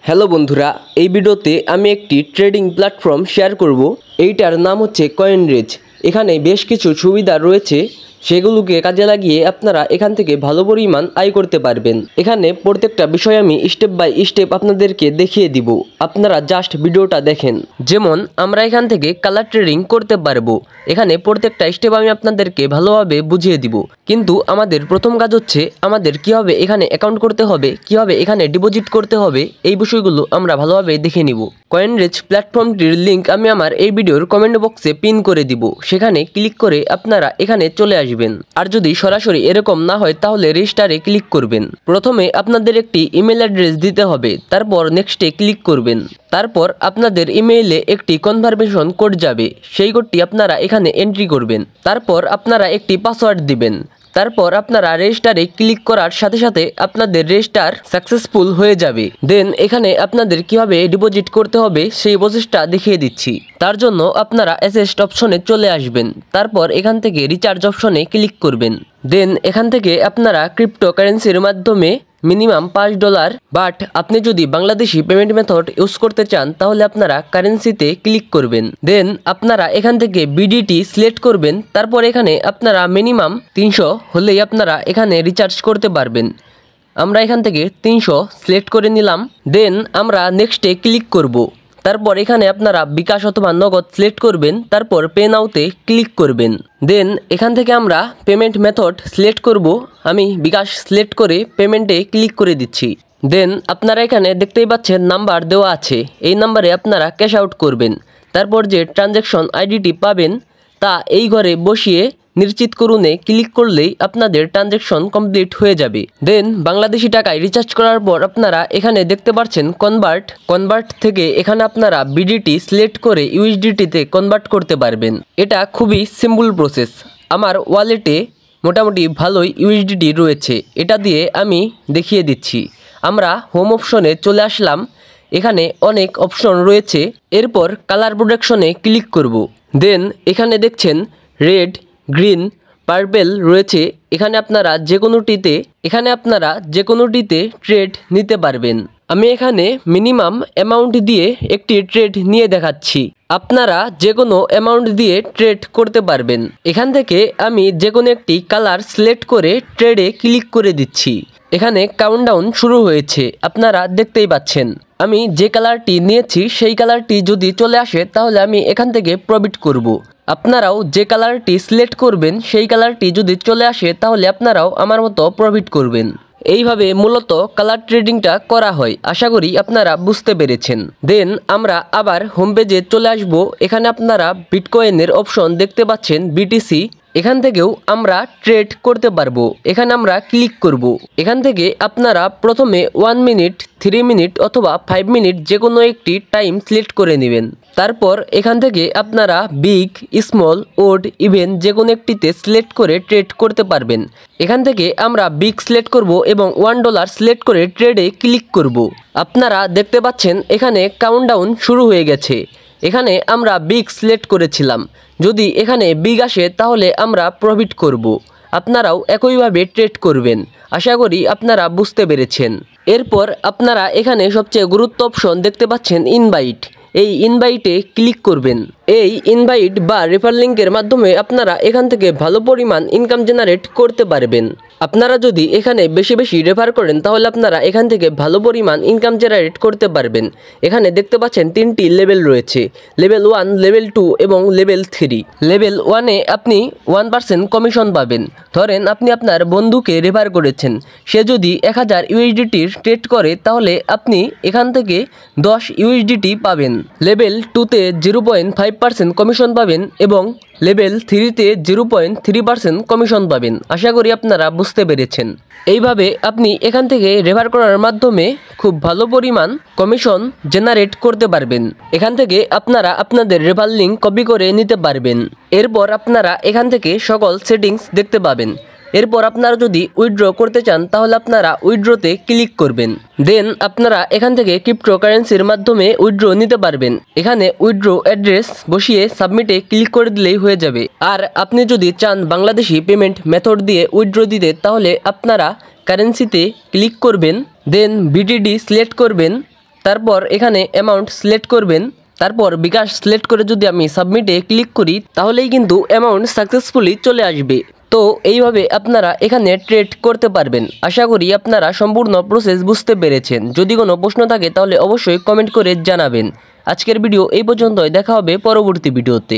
Hello বন্ধুরা, এই ভিডিওতে আমি একটি ট্রেডিং প্ল্যাটফর্ম শেয়ার করব। এইটার নাম হচ্ছে কয়েনরেজ। এখানে বেশ কিছু সুবিধা রয়েছে, সেগুলোকে কাজে লাগিয়ে আপনারা এখান থেকে ভালো পরিমাণ আয় করতে পারবেন। এখানে প্রত্যেকটা বিষয় আমি স্টেপ বাই স্টেপ আপনাদেরকে দেখিয়ে দিব, আপনারা জাস্ট ভিডিওটা দেখেন। যেমন আমরা এখান থেকে কালার ট্রেডিং করতে পারবো। এখানে প্রত্যেকটা স্টেপ আমি আপনাদেরকে ভালোভাবে বুঝিয়ে দিব, কিন্তু আমাদের প্রথম কাজ হচ্ছে আমাদের কীভাবে এখানে অ্যাকাউন্ট করতে হবে, কীভাবে এখানে ডিপোজিট করতে হবে, এই বিষয়গুলো আমরা ভালোভাবে দেখে নিব। কয়েনরেজ প্ল্যাটফর্মটির লিঙ্ক আমি আমার এই ভিডিওর কমেন্ট বক্সে পিন করে দিব, সেখানে ক্লিক করে আপনারা এখানে চলে আসবেন। আর যদি সরাসরি এরকম না হয় তাহলে রেজিস্টারে ক্লিক করবেন। প্রথমে আপনাদের একটি ইমেল অ্যাড্রেস দিতে হবে, তারপর নেক্সটে ক্লিক করবেন। তারপর আপনাদের ইমেইলে একটি কনফার্মেশন কোড যাবে, সেই কোডটি আপনারা এখানে এন্ট্রি করবেন। তারপর আপনারা একটি পাসওয়ার্ড দিবেন। তারপর আপনারা রেজিস্টারে ক্লিক করার সাথে সাথে আপনাদের রেজিস্টার সাকসেসফুল হয়ে যাবে। দেন এখানে আপনাদের কিভাবে ডিপোজিট করতে হবে সেই প্রসেসটা দেখিয়ে দিচ্ছি। তার জন্য আপনারা অ্যাসেস্ট অপশনে চলে আসবেন। তারপর এখান থেকে রিচার্জ অপশনে ক্লিক করবেন। দেন এখান থেকে আপনারা ক্রিপ্টোকারেন্সির মাধ্যমে মিনিমাম $5, বাট আপনি যদি বাংলাদেশি পেমেন্ট মেথড ইউজ করতে চান তাহলে আপনারা কারেন্সিতে ক্লিক করবেন। দেন আপনারা এখান থেকে বিডিটি সিলেক্ট করবেন। তারপর এখানে আপনারা মিনিমাম 300 হলেই আপনারা এখানে রিচার্জ করতে পারবেন। আমরা এখান থেকে 300 সিলেক্ট করে নিলাম। দেন আমরা নেক্সটে ক্লিক করব। তারপর এখানে আপনারা বিকাশ অথবা নগদ সিলেক্ট করবেন। তারপর পে নাওতে ক্লিক করবেন। দেন এখান থেকে আমরা পেমেন্ট মেথড সিলেক্ট করব। আমি বিকাশ সিলেক্ট করে পেমেন্টে ক্লিক করে দিচ্ছি। দেন আপনারা এখানে দেখতেই পাচ্ছেন নাম্বার দেওয়া আছে, এই নাম্বারে আপনারা ক্যাশ আউট করবেন। তারপর যে ট্রানজ্যাকশন আইডিটি পাবেন তা এই ঘরে বসিয়ে নিশ্চিত করুনে ক্লিক করলেই আপনাদের ট্রানজ্যাকশন কমপ্লিট হয়ে যাবে। দেন বাংলাদেশি টাকায় রিচার্জ করার পর আপনারা এখানে দেখতে পাচ্ছেন কনভার্ট থেকে এখানে আপনারা বিডিটি সিলেক্ট করে ইউএসডিটিতে কনভার্ট করতে পারবেন। এটা খুবই সিম্পল প্রসেস। আমার ওয়ালেটে মোটামুটি ভালোই ইউএসডিটি রয়েছে, এটা দিয়ে আমি দেখিয়ে দিচ্ছি। আমরা হোম অপশনে চলে আসলাম। এখানে অনেক অপশন রয়েছে। এরপর কালার প্রোটেকশনে ক্লিক করব। দেন এখানে দেখছেন রেড, গ্রিন, পার্পেল রয়েছে। এখানে আপনারা যে কোনোটিতে ট্রেড নিতে পারবেন। আমি এখানে মিনিমাম অ্যামাউন্ট দিয়ে একটি ট্রেড নিয়ে দেখাচ্ছি। আপনারা যে কোনো অ্যামাউন্ট দিয়ে ট্রেড করতে পারবেন। এখান থেকে আমি যে কোনো একটি কালার সিলেক্ট করে ট্রেডে ক্লিক করে দিচ্ছি। এখানে কাউন্টডাউন শুরু হয়েছে, আপনারা দেখতেই পাচ্ছেন। আমি যে কালারটি নিয়েছি সেই কালারটি যদি চলে আসে তাহলে আমি এখান থেকে প্রফিট করব। আপনারাও যে কালারটি সিলেক্ট করবেন সেই কালারটি যদি চলে আসে তাহলে আপনারাও আমার মতো প্রফিট করবেন। এইভাবে মূলত কালার ট্রেডিংটা করা হয়। আশা করি আপনারা বুঝতে পেরেছেন। দেন আমরা আবার হোম পেজে চলে আসব। এখানে আপনারা বিটকয়েনের অপশন দেখতে পাচ্ছেন, বিটিসি। এখান থেকেও আমরা ট্রেড করতে পারবো। এখানে আমরা ক্লিক করব। এখান থেকে আপনারা প্রথমে 1 মিনিট, 3 মিনিট অথবা 5 মিনিট যে কোনো একটি টাইম সিলেক্ট করে নেবেন। তারপর এখান থেকে আপনারা বিগ, স্মল, ওড, ইভেন যে কোনো একটিতে সিলেক্ট করে ট্রেড করতে পারবেন। এখান থেকে আমরা বিগ সিলেক্ট করব এবং $1 সিলেক্ট করে ট্রেডে ক্লিক করব। আপনারা দেখতে পাচ্ছেন এখানে কাউন্টডাউন শুরু হয়ে গেছে। এখানে আমরা বিগ সিলেক্ট করেছিলাম, যদি এখানে বিগ আসে তাহলে আমরা প্রফিট করব। আপনারাও একইভাবে ট্রেড করবেন। আশা করি আপনারা বুঝতে পেরেছেন। এরপর আপনারা এখানে সবচেয়ে গুরুত্ব অপশন দেখতে পাচ্ছেন ইনভাইট। এই ইনভাইটে ক্লিক করবেন। এই ইনভাইট বা রেফার লিঙ্কের মাধ্যমে আপনারা এখান থেকে ভালো পরিমাণ ইনকাম জেনারেট করতে পারবেন। আপনারা যদি এখানে বেশি বেশি রেফার করেন তাহলে আপনারা এখান থেকে ভালো পরিমাণ ইনকাম জেনারেট করতে পারবেন। এখানে দেখতে পাচ্ছেন 3টি লেভেল রয়েছে, লেভেল 1, লেভেল 2 এবং লেভেল 3। লেভেল 1-এ আপনি 1% কমিশন পাবেন। ধরেন আপনি আপনার বন্ধুকে রেফার করেছেন, সে যদি 1000 ইউএসডিটির ট্রেড করে তাহলে আপনি এখান থেকে 10 ইউএসডিটি পাবেন। লেভেল 2-তে 0.5% কমিশন পাবেন এবং লেভেল 3-তে 0.3% কমিশন পাবেন। আশা করি আপনারা বুঝতে পেরেছেন। এইভাবে আপনি এখান থেকে রেফার করার মাধ্যমে খুব ভালো পরিমাণ কমিশন জেনারেট করতে পারবেন। এখান থেকে আপনারা আপনাদের রেফার লিঙ্ক কপি করে নিতে পারবেন। এরপর আপনারা এখান থেকে সকল সেটিংস দেখতে পাবেন। এরপর আপনারা যদি উইথড্র করতে চান তাহলে আপনারা উইথড্রতে ক্লিক করবেন। দেন আপনারা এখান থেকে ক্রিপ্টোকারেন্সির মাধ্যমে উইথড্র নিতে পারবেন। এখানে উইথড্র অ্যাড্রেস বসিয়ে সাবমিটে ক্লিক করে দিলেই হয়ে যাবে। আর আপনি যদি চান বাংলাদেশি পেমেন্ট মেথড দিয়ে উইথড্র দিতে তাহলে আপনারা কারেন্সিতে ক্লিক করবেন। দেন বিটিডি সিলেক্ট করবেন। তারপর এখানে অ্যামাউন্ট সিলেক্ট করবেন। তারপর বিকাশ সিলেক্ট করে যদি আমি সাবমিটে ক্লিক করি তাহলেই কিন্তু অ্যামাউন্ট সাকসেসফুলি চলে আসবে। তো এইভাবে আপনারা এখানে ট্রেড করতে পারবেন। আশা করি আপনারা সম্পূর্ণ প্রসেস বুঝতে পেরেছেন। যদি কোনো প্রশ্ন থাকে তাহলে অবশ্যই কমেন্ট করে জানাবেন। আজকের ভিডিও এই পর্যন্তই, দেখা হবে পরবর্তী ভিডিওতে।